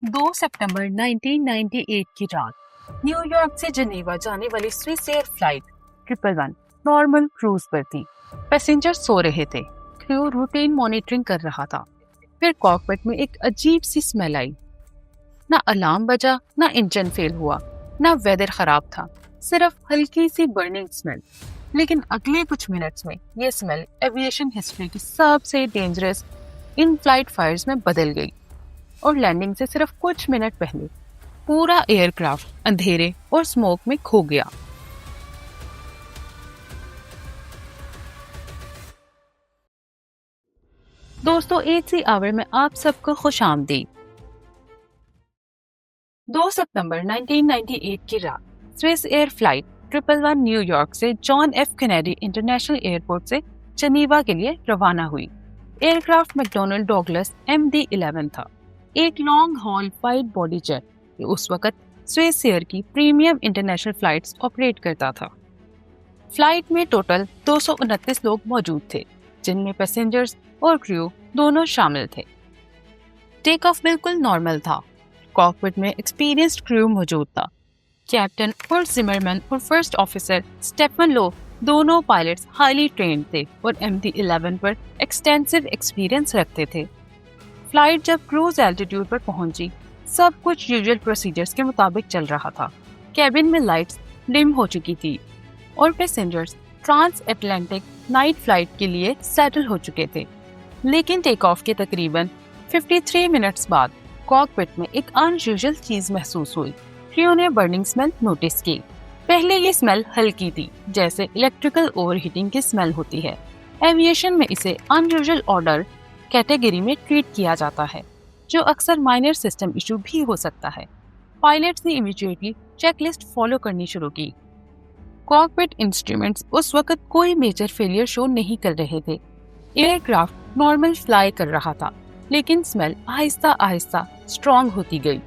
2 सितंबर 1998 की रात न्यूयॉर्क से जेनेवा जाने वाली Swiss air flight 111 normal cruise पर थी। पैसेंजर सो रहे थे, क्रू रूटीन मॉनिटरिंग कर रहा था। फिर कॉकपिट में एक अजीब सी स्मेल आई। ना अलार्म बजा, ना इंजन फेल हुआ, ना वेदर खराब था, सिर्फ हल्की सी बर्निंग स्मेल। लेकिन अगले कुछ मिनट्स में ये स्मेल एविएशन हिस्ट्री की सबसे डेंजरस इन फ्लाइट फायर्स में बदल गई और लैंडिंग से सिर्फ कुछ मिनट पहले पूरा एयरक्राफ्ट अंधेरे और स्मोक में खो गया। दोस्तों, एसी आवर में आप सबको खुशामदीद। 2 सितंबर 1998 की रात स्विस एयर फ्लाइट 111 न्यूयॉर्क से John F Kennedy international airport से जनीवा के लिए रवाना हुई। एयरक्राफ्ट मैकडॉनल्ड डॉगलस MD-11 था, एक long haul wide body jet जो उस वक्त स्विस एयर की प्रीमियम इंटरनेशनल फ्लाइट्स ऑपरेट करता था। फ्लाइट में टोटल 229 लोग मौजूद थे, जिनमें पैसेंजर्स और क्रू दोनों शामिल थे। टेक ऑफ बिल्कुल नॉर्मल था। कॉकपिट में एक्सपीरियंस्ड क्रू मौजूद था। कैप्टन और जिमरमैन और फर्स्ट ऑफिसर स्टेफन लो दोनों पायलट्स हाईली ट्रेन्ड थे और MD-11 पर एक्सटेंसिव एक्सपीरियंस रखते थे। फ्लाइट जब क्रूज एल्टीट्यूड पर पहुंची, सब कुछ यूजुअल प्रोसीजर्स के मुताबिक चल रहा था। कैबिन में लाइट्स डिम हो चुकी थी और passengers transatlantic night flight के लिए सेटल हो चुके थे। लेकिन टेक ऑफ के तकरीबन 53 मिनट्स बाद कॉकपिट में एक अनयूजुअल चीज महसूस हुई। क्रू ने बर्निंग स्मेल नोटिस की। पहले ये स्मेल हल्की थी, जैसे इलेक्ट्रिकल ओवरहीटिंग की स्मेल होती है। एविएशन में इसे अनयूजुअल ऑर्डर कैटेगरी में ट्रीट किया जाता है, जो अक्सर माइनर सिस्टम इशू भी हो सकता है। पायलट्स ने इमीडिएटली चेकलिस्ट फॉलो करनी शुरू की। कॉकपिट इंस्ट्रूमेंट्स उस वक्त कोई मेजर फेलियर शो नहीं कर रहे थे। एयरक्राफ्ट नॉर्मल फ्लाई कर रहा था, लेकिन स्मेल आहिस्ता आहिस्ता स्ट्रॉन्ग होती गई।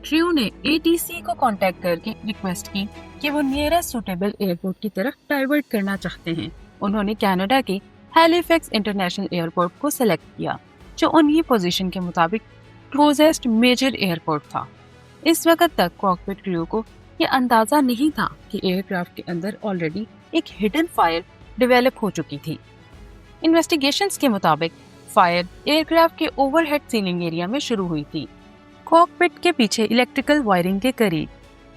क्रू ने ATC को कांटेक्ट करके रिक्वेस्ट की कि वो नियरेस्ट सुटेबल एयरपोर्ट की तरफ डाइवर्ट करना चाहते हैं। उन्होंने कनाडा के हैलिफैक्स इंटरनेशनल एयरपोर्ट को सेलेक्ट किया, जो उन्हीं पोजीशन के मुताबिक क्लोजेस्ट मेजर एयरपोर्ट था। इस वक्त तक कॉकपिट क्रू को ये अंदाजा नहीं था कि एयरक्राफ्ट के अंदर ऑलरेडी एक हिडन फायर डेवलप हो चुकी थी। इन्वेस्टिगेशंस के मुताबिक फायर एयरक्राफ्ट के ओवरहेड सीलिंग एरिया में शुरू हुई थी, कॉकपिट के पीछे इलेक्ट्रिकल वायरिंग के करीब।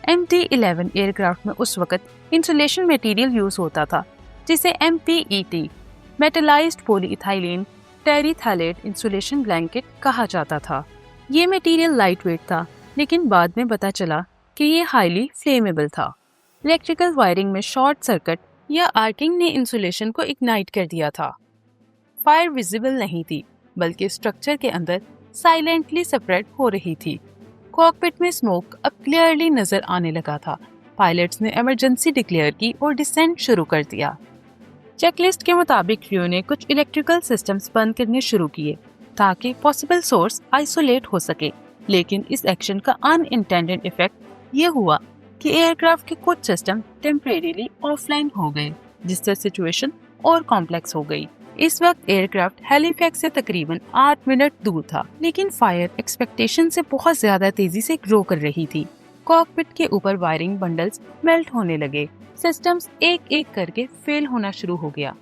MD-11 एयरक्राफ्ट में उस वक्त इंसुलेशन मटेरियल यूज होता था, जिसे MPET metallised polyethylene terephthalate insulation blanket कहा जाता था। ये मटेरियल लाइट वेट था, लेकिन बाद में पता चला कि ये हाईली फ्लेमेबल था। इलेक्ट्रिकल वायरिंग में शॉर्ट सर्किट या आर्किंग ने इंसुलेशन को इग्नाइट कर दिया था। फायर विजिबल नहीं थी, बल्कि स्ट्रक्चर के अंदर साइलेंटली स्प्रेड हो रही थी। कॉकपिट में स्मोक अब क्लियरली नजर आने लगा था। पायलट्स ने इमरजेंसी डिक्लेयर की और डिसेंट शुरू कर दिया। चेकलिस्ट के मुताबिक क्रू ने कुछ इलेक्ट्रिकल सिस्टम्स बंद करने शुरू किए ताकि पॉसिबल सोर्स आइसोलेट हो सके। लेकिन इस एक्शन का अनइंटेंडेड इफेक्ट ये हुआ कि एयरक्राफ्ट के कुछ सिस्टम टेम्परेरीली ऑफलाइन हो गए, जिससे सिचुएशन और कॉम्प्लेक्स हो गई। इस वक्त एयरक्राफ्ट हैलिफैक्स से तकरीबन 8 मिनट दूर था, लेकिन फायर एक्सपेक्टेशन से बहुत ज्यादा तेजी से ग्रो कर रही थी। कॉकपिट के ऊपर वायरिंग बंडल्स मेल्ट होने लगे, सिस्टम्स एक एक करके फेल होना शुरू हो गया।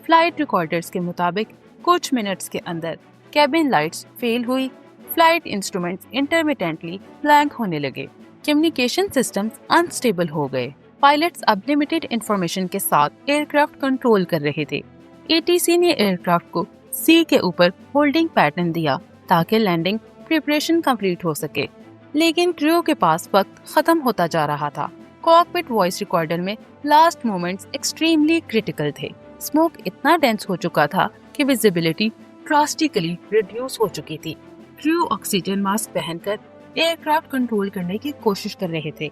फ्लाइट रिकॉर्डर्स के मुताबिक कुछ मिनट्स के अंदर कैबिन लाइट्स फेल हुई, फ्लाइट इंस्ट्रूमेंट्स इंटरमिटेंटली ब्लैंक होने लगे, कम्युनिकेशन सिस्टम्स अनस्टेबल हो गए। पायलट्स अब लिमिटेड इंफॉर्मेशन के साथ एयरक्राफ्ट कंट्रोल कर रहे थे। ATC ने एयरक्राफ्ट को सी के ऊपर होल्डिंग पैटर्न दिया ताकि लैंडिंग प्रिपरेशन कंप्लीट हो सके, लेकिन क्रू के पास वक्त खत्म होता जा रहा था। कॉकपिट वॉइस रिकॉर्डर में लास्ट मोमेंट्स एक्सट्रीमली क्रिटिकल थे। स्मोक इतना डेंस हो चुका था कि विजिबिलिटी ड्रास्टिकली रिड्यूस हो चुकी थी। क्रू ऑक्सीजन मास्क पहनकर एयरक्राफ्ट कंट्रोल करने की कोशिश कर रहे थे।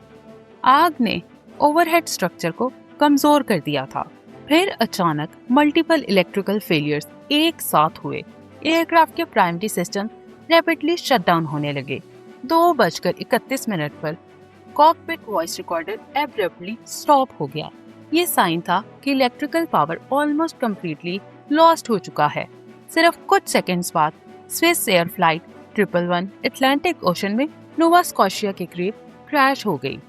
आग ने ओवरहेड स्ट्रक्चर को कमजोर कर दिया था। फिर अचानक मल्टीपल इलेक्ट्रिकल फेलियर्स एक साथ हुए। एयरक्राफ्ट के प्राइमरी सिस्टम रैपिडली शटडाउन होने लगे। 2:31 पर cockpit voice recorder abruptly stop हो गया। ये साइन था कि electrical power almost completely lost हो चुका है। सिर्फ कुछ सेकंड्स बाद Swiss air flight 111 Atlantic ocean में नोवा स्कॉशिया के करीब क्रैश हो गई।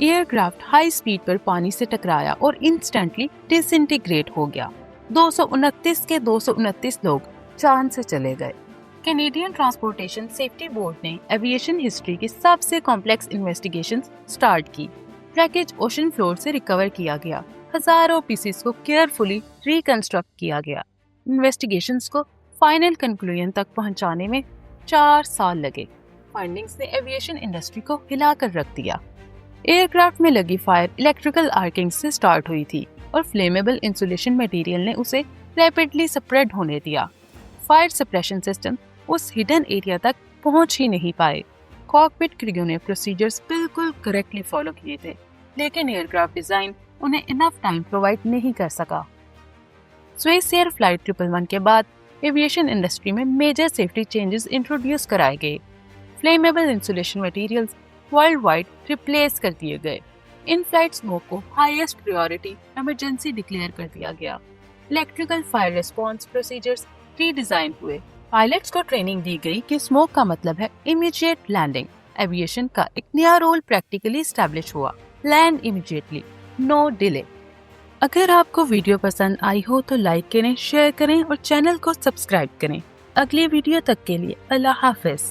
एयरक्राफ्ट हाई स्पीड पर पानी से टकराया और इंस्टेंटली डिसइंटीग्रेट हो गया। 229 के 229 लोग जान से चले गए। कैनेडियन ट्रांसपोर्टेशन सेफ्टी बोर्ड ने एविएशन हिस्ट्री की सबसे कॉम्प्लेक्स इन्वेस्टिगेशन स्टार्ट की। रैकेज ओशन फ्लोर से रिकवर किया गया। हजारों पीसेस को केयरफुली रिकंस्ट्रक्ट किया गया। इन्वेस्टिगेशंस को फाइनल कंक्लूजन तक पहुंचाने में 4 साल लगे। फाइंडिंग्स ने एविएशन इंडस्ट्री को हिलाकर रख दिया। एयरक्राफ्ट में लगी फायर इलेक्ट्रिकल आर्किंग से स्टार्ट हुई थी और फ्लेमेबल इंसुलेशन मटेरियल ने उसे रैपिडली स्प्रेड होने दिया। फायर सप्रेशन सिस्टम उस हिडन एरिया तक पहुंच ही नहीं पाए। कॉकपिट क्रू ने प्रोसीजर्स बिल्कुल करेक्टली फॉलो किए थे, लेकिन एयरक्राफ्ट डिजाइन उन्हें इनफ टाइम प्रोवाइड नहीं कर सका। स्विस एयर फ्लाइट 111 के बाद एविएशन इंडस्ट्री में मेजर सेफ्टी चेंजेस इंट्रोड्यूस कराए गए। Flammable insulation materials worldwide replace कर दिए गए। इन फ्लाइट स्मोक को हाईएस्ट प्रायोरिटी इमरजेंसी डिक्लेयर कर दिया गया। Electrical fire response procedures redesign हुए। पायलट्स को ट्रेनिंग दी गई कि स्मोक का मतलब है इमीडिएट लैंडिंग। एविएशन का एक नया रोल प्रैक्टिकली एस्टैब्लिश हुआ, लैंड इमीडिएटली, नो डिले। अगर आपको वीडियो पसंद आई हो तो लाइक करें, शेयर करें और चैनल को सब्सक्राइब करें। अगली वीडियो तक के लिए अल्लाह हाफिज।